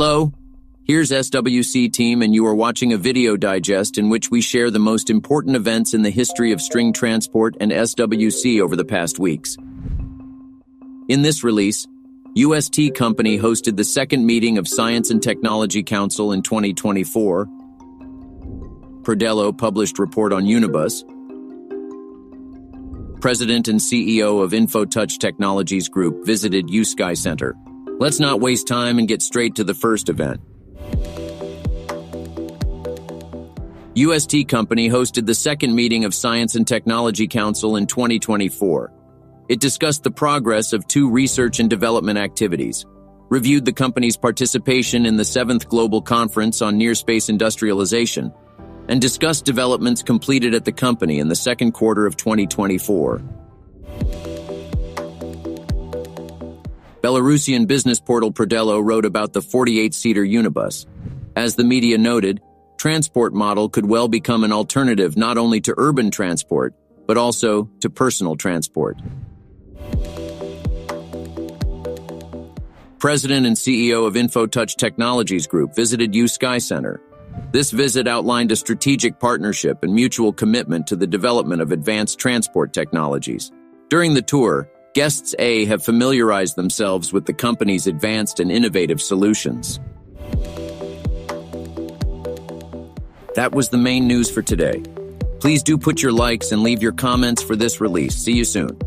Hello, here's SWC team, and you are watching a video digest in which we share the most important events in the history of string transport and SWC over the past weeks. In this release, UST Company hosted the second meeting of Science and Technology Council in 2024. PRODELO published report on unibus. President and CEO of Infotouch Technologies Group visited uSky Center. Let's not waste time and get straight to the first event. UST Company hosted the second meeting of Science and Technology Council in 2024. It discussed the progress of two research and development activities, reviewed the company's participation in the 7th Global Conference on Near-Space Industrialization, and discussed developments completed at the company in the second quarter of 2024. Belarusian business portal PRODELO wrote about the 48-seater unibus. As the media noted, transport model could well become an alternative not only to urban transport, but also to personal transport. President and CEO of Infotouch Technologies Group visited uSky Center. This visit outlined a strategic partnership and mutual commitment to the development of advanced transport technologies. During the tour, guests have familiarized themselves with the company's advanced and innovative solutions. That was the main news for today. Please do put your likes and leave your comments for this release. See you soon.